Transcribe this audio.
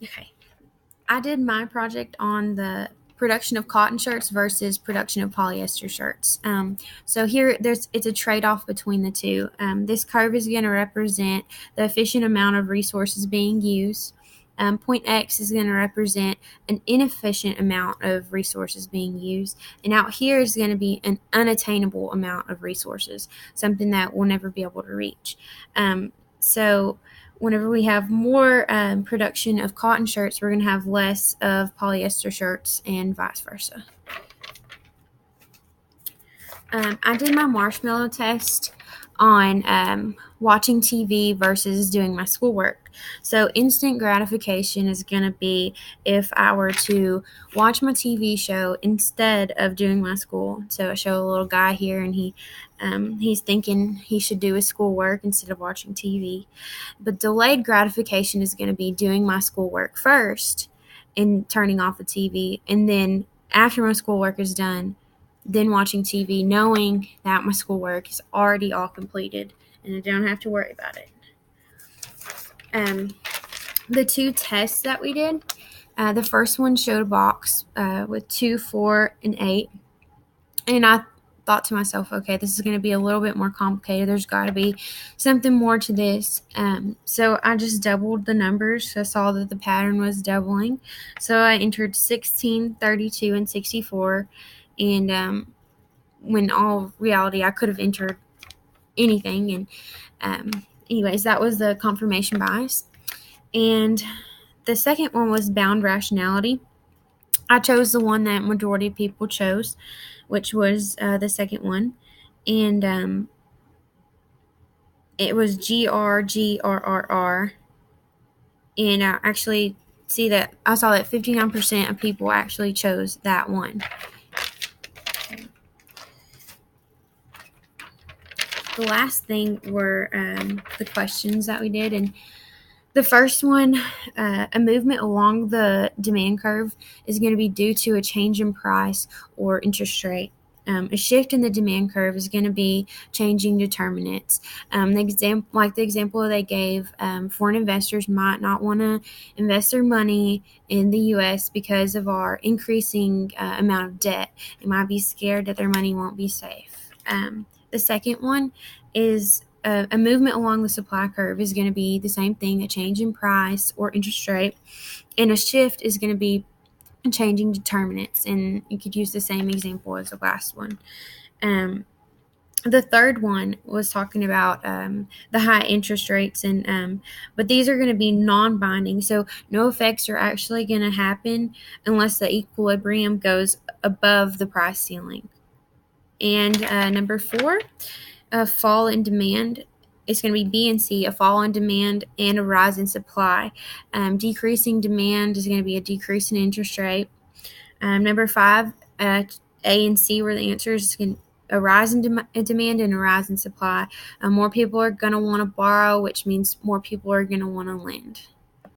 Okay. I did my project on the production of cotton shirts versus production of polyester shirts. So here, it's a trade-off between the two. This curve is going to represent the efficient amount of resources being used. Point X is going to represent an inefficient amount of resources being used, and out here is going to be an unattainable amount of resources, something that we'll never be able to reach. So whenever we have more production of cotton shirts, we're going to have less of polyester shirts and vice versa. I did my marshmallow test on watching TV versus doing my schoolwork. So, instant gratification is going to be if I were to watch my TV show instead of doing my school. So, I show a little guy here, and he's thinking he should do his schoolwork instead of watching TV. But delayed gratification is going to be doing my schoolwork first and turning off the TV, and then after my schoolwork is done, then watching TV, knowing that my schoolwork is already all completed and I don't have to worry about it. The two tests that we did, the first one showed a box with 2, 4, and 8. And I thought to myself, okay, this is going to be a little bit more complicated. There's got to be something more to this. So I just doubled the numbers. I saw that the pattern was doubling. So I entered 16, 32, and 64. And when all reality, I could have entered anything. And anyways, that was the confirmation bias. And the second one was bound rationality. I chose the one that majority of people chose, which was the second one. And it was GRGRRR. And I actually I saw that 59% of people actually chose that one. The last thing were the questions that we did. And the first one, a movement along the demand curve is going to be due to a change in price or interest rate. A shift in the demand curve is going to be changing determinants. The example they gave, foreign investors might not want to invest their money in the U.S. because of our increasing amount of debt. They might be scared that their money won't be safe. The second one is a movement along the supply curve is going to be the same thing, a change in price or interest rate, and a shift is going to be changing determinants, and you could use the same example as the last one. The third one was talking about the high interest rates, but these are going to be non-binding, so no effects are actually going to happen unless the equilibrium goes above the price ceiling. And number 4, a fall in demand. It's going to be B and C, a fall in demand and a rise in supply. Decreasing demand is going to be a decrease in interest rate. Number 5, A and C were the answers. A rise in demand and a rise in supply. More people are going to want to borrow, which means more people are going to want to lend.